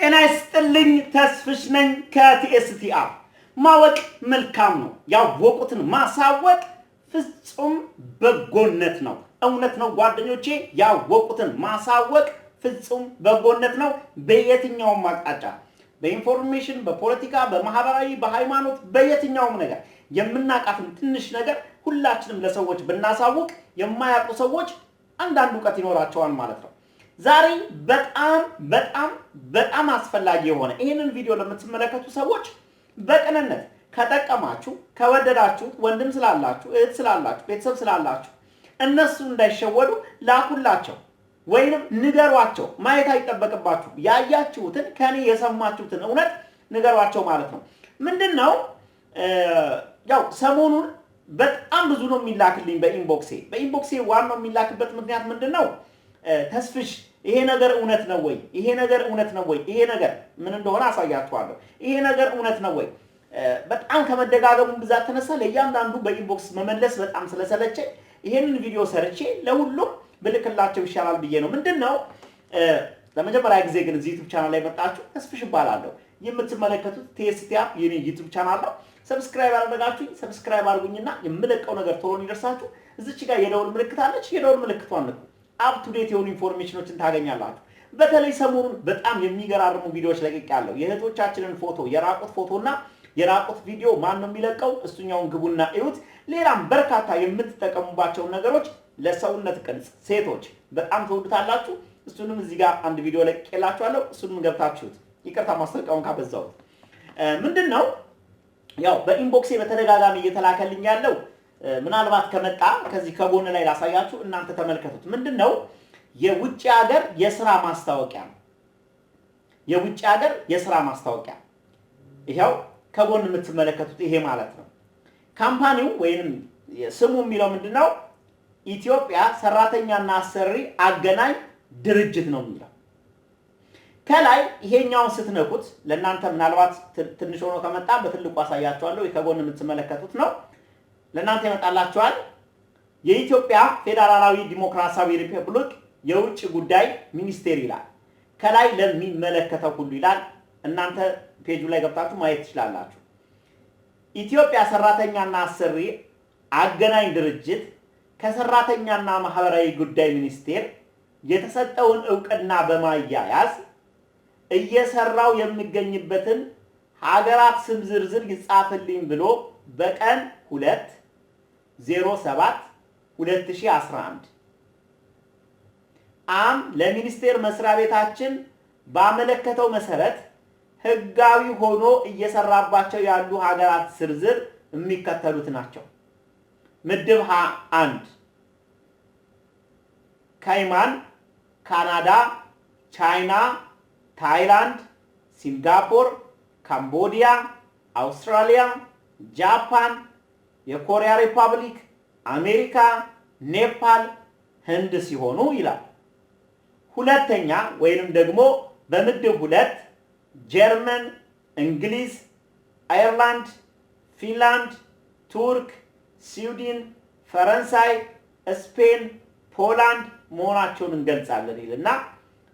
ጤና ይስጥልኝ ተስፍሽ ነኝ ከቲኤስቲአር ማወቅ መልካም ነው ያወቁትን ማሳወቅ ፍጹም በጎነት ነው እውነት ነው ጓደኞቼ ያወቁትን ማሳወቅ ፍጹም በጎነት ነው በየትኛውም አቅጣጫ በኢንፎርሜሽን በፖለቲካ በማህበራዊ በሃይማኖት በየትኛውም ነገር የምናቃትን ትንሽ ነገር ሁላችንም ለሰዎች ብናሳውቅ የማያውቁ ሰዎች አንዳንድ ዕውቀት ይኖራቸዋል ማለት ነው ዛሬ በጣም አስፈላጊ የሆነ ይሄንን ቪዲዮ ለምትመለከቱ ሰዎች በቀነነት ከጠቀማችሁ ከወደዳችሁ ወንድም ስላላችሁ እህት ስላላችሁ ቤተሰብ ስላላችሁ እነሱ እንዳይሸወዱ ላኩላቸው ወይንም ንገሯቸው ማየት አይተበቀባችሁ ያያችሁትን ከኔ የሰማችሁትን እውነት ንገሯቸው ማለት ነው ምንድነው ያው ሰሞኑን በጣም ብዙ ነው የሚላክልኝ በኢንቦክሴ ዋናው የሚላክበት ምክንያት ምንድነው ተስፍሽ ይሄ ነገር እውነት ነው ወይ ይሄ ነገር እውነት ነው ወይ ይሄ ነገር ምን እንደሆነ አሳያችኋለሁ ይሄ ነገር እውነት ነው ወይ በጣም ከመደጋገሙ ብዛት ተነሳ ለእያንዳንዱ በኢንቦክስ መመለስ በጣም ስለሰለቸ ይሄንን ቪዲዮ ሰርቼ ለሁሉም ብልክላቸው ይሻላል ብዬ ነው ምንድነው ለመጀመሪያ ጊዜ ግን እዚህ ዩቲዩብ ቻናል ላይ መጣችሁ ተስፍሽ ይባላለሁ የምትመለከቱት ቲኤስቲአር የኔ ዩቲዩብ ቻናል ነው ሰብስክራይብ አድርጋችሁ ሰብስክራይብ አድርጉኝና የምለቀው ነገር ቶሎ ይደርሳችሁ እዚች ጋር የደወል ምልክት አለች የደወል ምልክቷን ንኩ አፕ ቱ ዴት የሆኑ ኢንፎርሜሽኖችን ታገኛላችሁ በተለይ ሰሞኑን በጣም የሚገራርሙ ቪዲዮዎች ለቅቄያለሁ የእህቶቻችንን ፎቶ የራቁት ፎቶና የራቁት ቪዲዮ ማን ነው የሚለቀው እሱኛውን ግቡና እዩት ሌላም በርካታ የምትጠቀሙባቸው ነገሮች ለሰውነት ቅርጽ ሴቶች በጣም ተወዱታላችሁ እሱንም እዚህ ጋር አንድ ቪዲዮ ለቅቄላችኋለሁ እሱንም ገብታችሁት ይቅርታ ማስተርቀውን ካበዛው ምንድነው ያው በኢንቦክሴ በተደጋጋሚ እየተላከልኝ ያለው ምናልባት ከመጣ ከዚህ ከጎን ላይ ላሳያችሁ እናንተ ተመልከቱት ምንድነው የውጭ ሀገር የሥራ ማስታወቂያ ነው የውጭ ሀገር የሥራ ማስታወቂያ ይሄው ከጎን የምትመለከቱት ይሄ ማለት ነው ካምፓኒው ወይንም ስሙ የሚለው ምንድነው ኢትዮጵያ ሰራተኛና አሰሪ አገናኝ ድርጅት ነው የሚለው ከላይ ይሄኛውን ስትነኩት ለእናንተ ምናልባት ትንሽ ሆኖ ከመጣ በትልቁ አሳያችኋለሁ ከጎን የምትመለከቱት ነው ለእናንተ ይመጣላችኋል የኢትዮጵያ ፌደራላዊ ዲሞክራሲያዊ ሪፐብሊክ የውጭ ጉዳይ ሚኒስቴር ይላል ከላይ ለሚመለከተው ሁሉ ይላል እናንተ ፔጁ ላይ ገብታችሁ ማየት ትችላላችሁ ኢትዮጵያ ሰራተኛና አሰሪ አገናኝ ድርጅት ከሰራተኛና ማህበራዊ ጉዳይ ሚኒስቴር የተሰጠውን ዕውቅና በማያያዝ እየሰራው የሚገኝበትን ሀገራት ስም ዝርዝር ይጻፍልኝ ብሎ በቀን 2/07/2011 ለሚኒስቴር መስሪያ ቤታችን ባመለከተው መሰረት ህጋዊ ሆኖ እየሰራባቸው ያሉ ሀገራት ዝርዝር የሚከተሉት ናቸው ምድብ 1 ካይማን ካናዳ ቻይና ታይላንድ ሲንጋፖር ካምቦዲያ አውስትራሊያ ጃፓን የኮሪያ ሪፐብሊክ አሜሪካ ኔፓል ህንድ ሲሆኑ ይላል ሁለተኛ ወይንም ደግሞ በምድብ 2 ጀርመን እንግሊዝ አየርላንድ ፊንላንድ ቱርክ ስዊድን ፈረንሳይ ስፔን ፖላንድ መሆናቸውን እንገልጻለን ይልና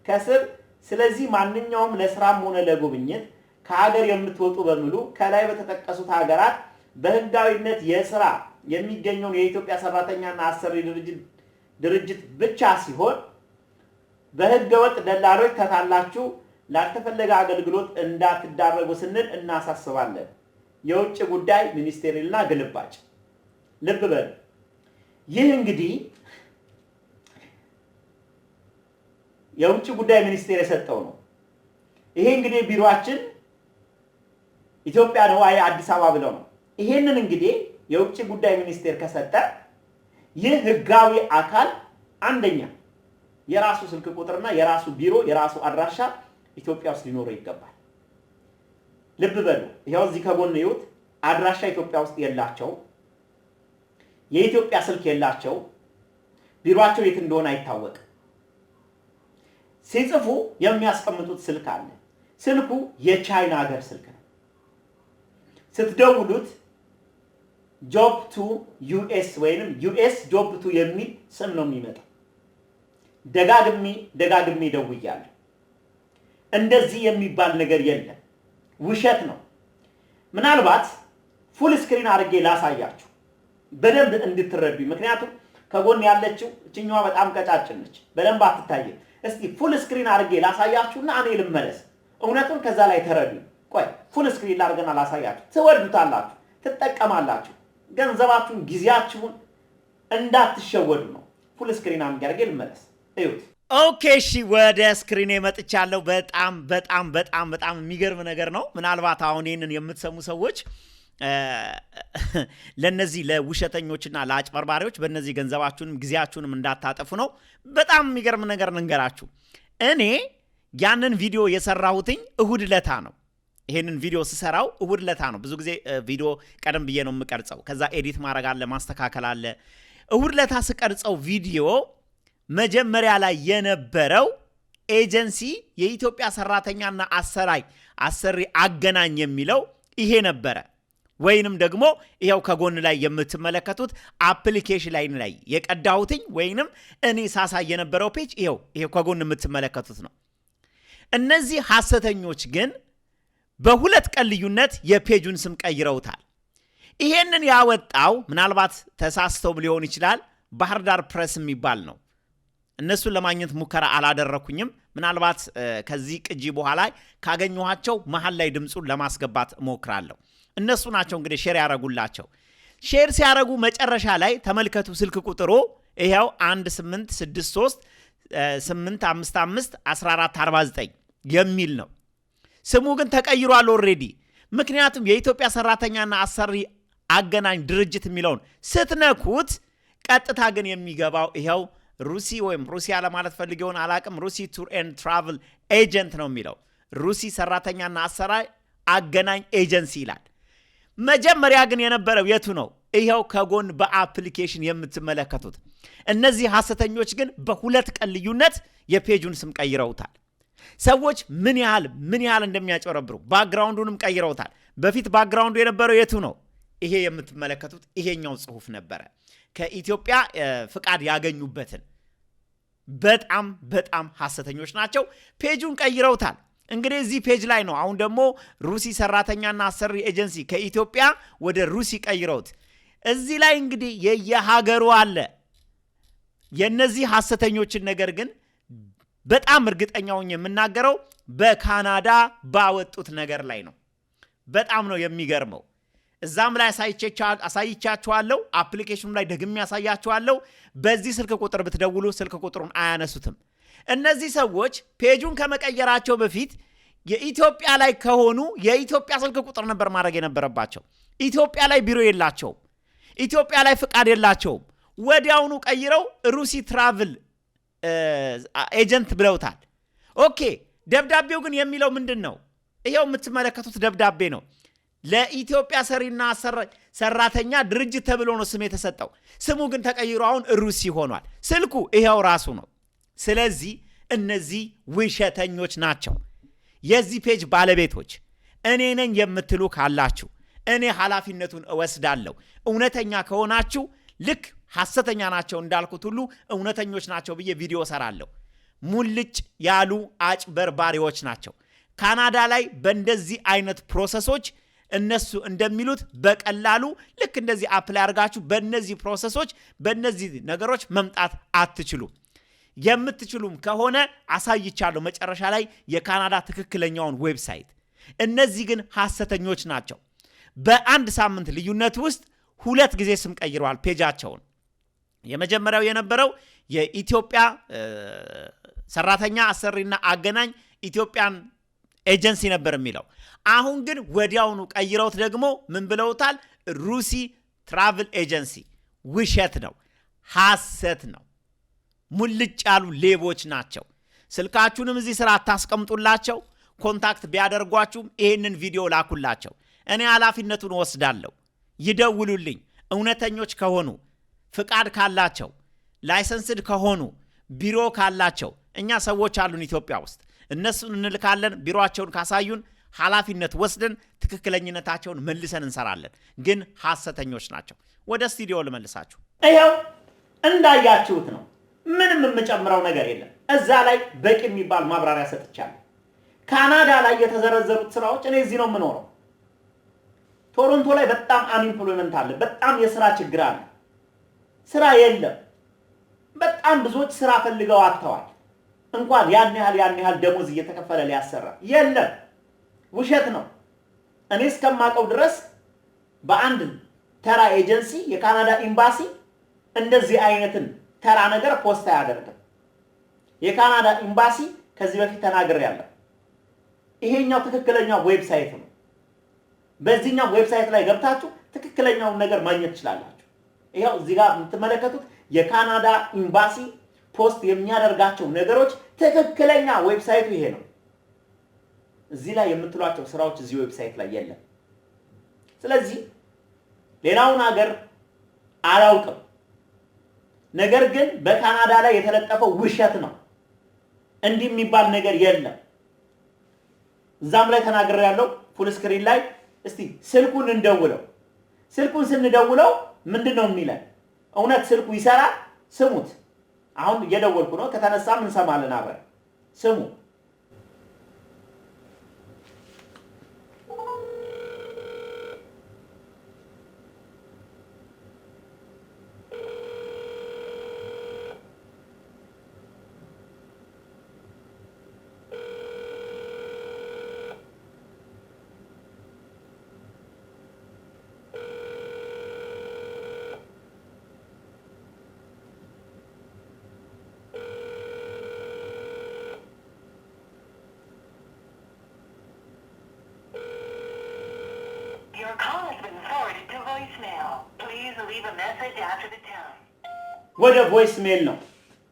ከስር ስለዚህ ማንኛውም ለስራም ሆነ ለጉብኝት ከሀገር የምትወጡ በሙሉ ከላይ በተጠቀሱት ሀገራት በህጋዊነት የሥራ የሚገኘው የኢትዮጵያ ሰራተኛና አሰሪ ድርጅት ብቻ ሲሆን በህገወጥ ደላሎች ተታላችሁ ላልተፈለገ አገልግሎት እንዳትዳረጉ ስንል እናሳስባለን የውጭ ጉዳይ ሚኒስቴርና ግልባጭ ልብ በሉ ይህ እንግዲህ የውጭ ጉዳይ ሚኒስቴር የሰጠው ነው ይሄ እንግዲህ ቢሮአችን ኢትዮጵያ ነው አዲስ አበባ ብለው ነው ይሄንን እንግዲህ የውጭ ጉዳይ ሚኒስቴር ከሰጠ ይህ ህጋዊ አካል አንደኛ የራሱ ስልክ ቁጥርና የራሱ ቢሮ የራሱ አድራሻ ኢትዮጵያ ውስጥ ሊኖረው ይገባል ልብ በሉ ይሄው እዚህ ከጎን ይዩት አድራሻ ኢትዮጵያ ውስጥ የላቸው የኢትዮጵያ ስልክ የላቸው ቢሮአቸው የት እንደሆነ አይታወቅም ሲጽፉ የሚያስቀምጡት ስልክ አለ ስልኩ የቻይና ሀገር ስልክ ነው ስትደውሉት job to US ወይንም US job to የሚል ስም ነው የሚመጣው ደጋግሜ ደውያለሁ እንደዚህ የሚባል ነገር የለም ውሸት ነው ምናልባት ፉል ስክሪን አድርጌ ላሳያችሁ በደንብ እንድትረዱ ምክንያቱም ከጎን ያለችው እቺኛዋ በጣም ቀጫጭን ነች በደንብ አትታየም እስቲ ፉል ስክሪን አድርጌ ላሳያችሁና እኔ ልመለስ እውነቱን ከዛ ላይ ተረዱ ቆይ ፉል ስክሪን ላድርገና ላሳያችሁ ትወዱታላችሁ ትጠቀማላችሁ ገንዘባችሁን ጊዜያችሁን እንዳትሸወዱ ነው ፉል ስክሪን አድርጌ ልመለስ እዩት ኦኬ እሺ ወደ ስክሪን መጥቻለሁ በጣም የሚገርም ነገር ነው ምናልባት አሁን ይሄንን የምትሰሙ ሰዎች ለነዚህ ለውሸተኞችና ለአጭበርባሪዎች በእነዚህ ገንዘባችሁንም ጊዜያችሁንም እንዳታጠፉ ነው በጣም የሚገርም ነገር እንገራችሁ እኔ ያንን ቪዲዮ የሰራሁትኝ እሁድ ለታ ነው ይሄንን ቪዲዮ ስሰራው እሁድ ለታ ነው ብዙ ጊዜ ቪዲዮ ቀደም ብዬ ነው የምቀርጸው ከዛ ኤዲት ማድረግ አለ ማስተካከል አለ እሁድ ለታ ስቀርጸው ቪዲዮ መጀመሪያ ላይ የነበረው ኤጀንሲ የኢትዮጵያ ሰራተኛና አሰሪ አገናኝ የሚለው ይሄ ነበረ ወይንም ደግሞ ይሄው ከጎን ላይ የምትመለከቱት አፕሊኬሽን ላይ የቀዳሁትኝ ወይንም እኔ ሳሳይ የነበረው ፔጅ ይሄው ከጎን የምትመለከቱት ነው እነዚህ ሐሰተኞች ግን በሁለት ቀን ልዩነት የፔጁን ስም ቀይረውታል ይሄንን ያወጣው ምናልባት ተሳስተው ሊሆን ይችላል ባህር ዳር ፕሬስ የሚባል ነው እነሱን ለማግኘት ሙከራ አላደረኩኝም ምናልባት ከዚህ ቅጂ በኋላ ካገኘኋቸው መሃል ላይ ድምጹን ለማስገባት ሞክራለሁ እነሱ ናቸው እንግዲህ ሼር ያረጉላቸው ሼር ሲያረጉ መጨረሻ ላይ ተመልከቱ ስልክ ቁጥሩ ይሄው 1863 855 1449 የሚል ነው ስሙ ግን ተቀይሯል ኦሬዲ ምክንያቱም የኢትዮጵያ ሰራተኛና አሰሪ አገናኝ ድርጅት የሚለውን ስትነኩት ቀጥታ ግን የሚገባው ይሄው ሩሲ ወይም ሩሲያ ለማለት ፈልገውን አላቅም ሩሲ ቱር ኤንድ ትራቨል ኤጀንት ነው የሚለው ሩሲ ሰራተኛና አሰሪ አገናኝ ኤጀንሲ ይላል መጀመሪያ ግን የነበረው የቱ ነው ይሄው ከጎን በአፕሊኬሽን የምትመለከቱት እነዚህ ሐሰተኞች ግን በሁለት ቀን ልዩነት የፔጁን ስም ቀይረውታል ሰዎች ምን ያህል እንደሚያጨረብሩ ባክግራውንዱንም ቀይረውታል በፊት ባክግራውንዱ የነበረው የቱ ነው ይሄ የምትመለከቱት ይሄኛው ጽሁፍ ነበረ ከኢትዮጵያ ፍቃድ ያገኙበትን በጣም ሐሰተኞች ናቸው ፔጁን ቀይረውታል እንግዲህ እዚህ ፔጅ ላይ ነው አሁን ደግሞ ሩሲ ሰራተኛና አሰሪ ኤጀንሲ ከኢትዮጵያ ወደ ሩሲ ቀይረውት እዚህ ላይ እንግዲህ የየሀገሩ አለ የነዚህ ሐሰተኞችን ነገር ግን በጣም እርግጠኛው የምናገረው በካናዳ ባወጡት ነገር ላይ ነው በጣም ነው የሚገርመው እዛም ላይ አሳይቻችኋለሁ አፕሊኬሽኑ ላይ ደግሜ ያሳያችኋለሁ በዚህ ስልክ ቁጥር ብትደውሉ ስልክ ቁጥሩን አያነሱትም እነዚህ ሰዎች ፔጁን ከመቀየራቸው በፊት የኢትዮጵያ ላይ ከሆኑ የኢትዮጵያ ስልክ ቁጥር ነበር ማድረግ የነበረባቸው ኢትዮጵያ ላይ ቢሮ የላቸውም ኢትዮጵያ ላይ ፍቃድ የላቸውም ወዲያውኑ ቀይረው ሩሲ ትራቭል ኤጀንት ብለውታል ኦኬ ደብዳቤው ግን የሚለው ምንድነው ይሄው የምትመለከቱት ደብዳቤ ነው ለኢትዮጵያ ሰሪና ሰራተኛ ድርጅት ተብሎ ነው ስም የተሰጠው ስሙ ግን ተቀይሮ አሁን ሩሲ ሆኗል ስልኩ ይሄው ራሱ ነው ስለዚህ እነዚህ ውሸተኞች ናቸው የዚህ ፔጅ ባለቤቶች እኔ ነኝ የምትሉ ካላችሁ እኔ ኃላፊነቱን እወስዳለሁ እውነተኛ ከሆናችሁ ልክ ሐሰተኛ ናቸው እንዳልኩት ሁሉ እውነተኞች ናቸው ብዬ ቪዲዮ ሰራለሁ ሙልጭ ያሉ አጭበርባሪዎች ናቸው ካናዳ ላይ በእንደዚህ አይነት ፕሮሰሶች እነሱ እንደሚሉት በቀላሉ ልክ እንደዚህ አፕላይ አድርጋችሁ በእነዚህ ፕሮሰሶች በእነዚህ ነገሮች መምጣት አትችሉ የምትችሉም ከሆነ አሳይቻለሁ መጨረሻ ላይ የካናዳ ትክክለኛውን ዌብሳይት እነዚህ ግን ሐሰተኞች ናቸው በአንድ ሳምንት ልዩነት ውስጥ ሁለት ጊዜ ስም ቀይረዋል ፔጃቸውን የመጀመሪያው የነበረው የኢትዮጵያ ሰራተኛ አሰሪና አገናኝ ኢትዮጵያን ኤጀንሲ ነበር የሚለው አሁን ግን ወዲያውኑ ቀይረውት ደግሞ ምን ብለውታል ሩሲ ትራቭል ኤጀንሲ ውሸት ነው ሐሰት ነው ሙልጭ ያሉ ሌቦች ናቸው ስልካችሁንም እዚህ ስራ አታስቀምጡላቸው ኮንታክት ቢያደርጓችሁም ይሄንን ቪዲዮ ላኩላቸው እኔ ኃላፊነቱን ወስዳለሁ ይደውሉልኝ እውነተኞች ከሆኑ ፍቃድ ካላቸው ላይሰንስድ ከሆኑ ቢሮ ካላቸው እኛ ሰዎች አሉን ኢትዮጵያ ውስጥ እነሱን እንልካለን ቢሮአቸውን ካሳዩን ኃላፊነት ወስደን ትክክለኛነታቸውን መልሰን እንሰራለን ግን ሐሰተኞች ናቸው ወደ ስቱዲዮ ልመልሳችሁ ይሄው እንዳያችሁት ነው ምንም የምጨምረው ነገር የለም እዛ ላይ በቂ የሚባል ማብራሪያ ሰጥቻለሁ ካናዳ ላይ የተዘረዘሩት ስራዎች እኔ እዚህ ነው የምኖረው። ቶሮንቶ ላይ በጣም አንኢምፕሎይመንት አለ። በጣም የስራ ችግር አለ። ስራ የለም። በጣም ብዙዎች ስራ ፈልገው አጥተዋል። እንኳን ያን ያህል ደሞዝ እየተከፈለ ሊያሰራ የለም። ውሸት ነው። እኔ እስከማውቀው ድረስ በአንድ ተራ ኤጀንሲ የካናዳ ኤምባሲ እንደዚህ አይነትን ተራ ነገር ፖስት አያደርግም። የካናዳ ኤምባሲ ከዚህ በፊት ተናግሬያለሁ። ይሄኛው ትክክለኛው ዌብሳይት ነው። በዚህኛው ዌብሳይት ላይ ገብታችሁ ትክክለኛውን ነገር ማግኘት ትችላላችሁ። ይሄው እዚህ ጋር የምትመለከቱት የካናዳ ኤምባሲ ፖስት የሚያደርጋቸው ነገሮች ትክክለኛ ዌብሳይቱ ይሄ ነው። እዚህ ላይ የምትሏቸው ስራዎች እዚህ ዌብሳይት ላይ የለም። ስለዚህ ሌላውን ሀገር አላውቅም። ነገር ግን በካናዳ ላይ የተለጠፈው ውሸት ነው። እንዲህ የሚባል ነገር የለም። እዛም ላይ ተናግሬያለሁ። ፉል ስክሪን ላይ እስቲ ስልኩን እንደውለው። ስልኩን ስንደውለው ምንድነው የሚለን? እውነት ስልኩ ይሰራል? ስሙት። አሁን እየደወልኩ ነው። ከተነሳም እንሰማለን አብረን። ስሙ። Your call has been forwarded to voicemail. Please leave a message after the tone. ወደ ቮይስ ሜል ነው።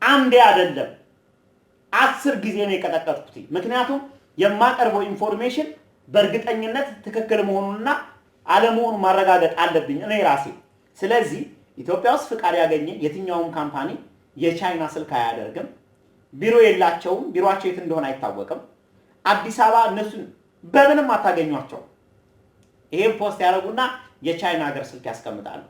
አንዴ አይደለም 10 ጊዜ ነው የቀጠቀጥኩት። ምክንያቱም የማቀርበው ኢንፎርሜሽን በእርግጠኝነት ትክክል መሆኑንና አለመሆኑን ማረጋገጥ አለብኝ እኔ ራሴ። ስለዚህ ኢትዮጵያ ውስጥ ፍቃድ ያገኘ የትኛውም ካምፓኒ የቻይና ስልክ አያደርግም። ቢሮ የላቸውም። ቢሮአቸው የት እንደሆነ አይታወቅም። አዲስ አበባ እነሱን በምንም አታገኟቸው። ይሄን ፖስት ያደርጉና የቻይና ሀገር ስልክ ያስቀምጣሉ።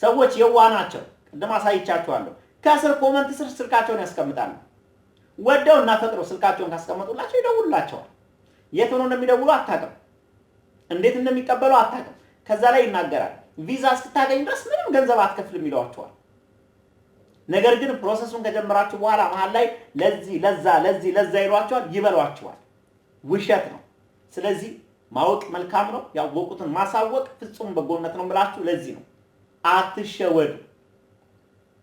ሰዎች የዋህ ናቸው። ቅድም አሳይቻችኋለሁ። ከስር ኮመንት ስር ስልካቸውን ያስቀምጣሉ። ወደው እና ፈቅረው ስልካቸውን ካስቀመጡላቸው ይደውሉላቸዋል። የት ሆኖ እንደሚደውሉ አታውቅም። እንዴት እንደሚቀበሉ አታውቅም። ከዛ ላይ ይናገራል። ቪዛ እስክታገኝ ድረስ ምንም ገንዘብ አትከፍልም ይሏቸዋል። ነገር ግን ፕሮሰሱን ከጀመራችሁ በኋላ መሀል ላይ ለዛ ይሏቸዋል፣ ይበሏቸዋል። ውሸት ነው። ስለዚህ ማወቅ መልካም ነው። ያወቁትን ማሳወቅ ፍጹም በጎነት ነው ብላችሁ ለዚህ ነው አትሸወዱ።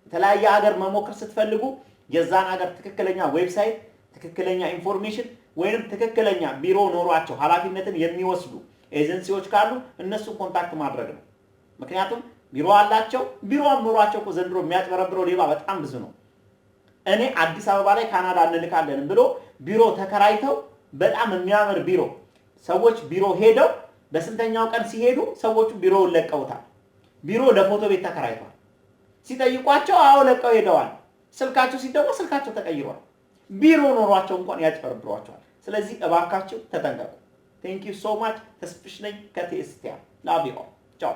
የተለያየ ሀገር መሞከር ስትፈልጉ የዛን ሀገር ትክክለኛ ዌብሳይት፣ ትክክለኛ ኢንፎርሜሽን ወይንም ትክክለኛ ቢሮ ኖሯቸው ኃላፊነትን የሚወስዱ ኤጀንሲዎች ካሉ እነሱን ኮንታክት ማድረግ ነው። ምክንያቱም ቢሮ አላቸው። ቢሮም ኖሯቸው እኮ ዘንድሮ የሚያጭበረብረው ሌባ በጣም ብዙ ነው። እኔ አዲስ አበባ ላይ ካናዳ እንልካለን ብሎ ቢሮ ተከራይተው በጣም የሚያምር ቢሮ ሰዎች ቢሮ ሄደው በስንተኛው ቀን ሲሄዱ ሰዎቹ ቢሮውን ለቀውታል። ቢሮ ለፎቶ ቤት ተከራይቷል። ሲጠይቋቸው አዎ ለቀው ሄደዋል። ስልካቸው ሲደወል ስልካቸው ተቀይሯል። ቢሮ ኖሯቸው እንኳን ያጭበረብሯቸዋል። ስለዚህ እባካችሁ ተጠንቀቁ። ቴንክ ዩ ሶ ማች። ተስፍሽ ነኝ ከቲኤስቲያ ላቭ ዩ ኦል ቻው።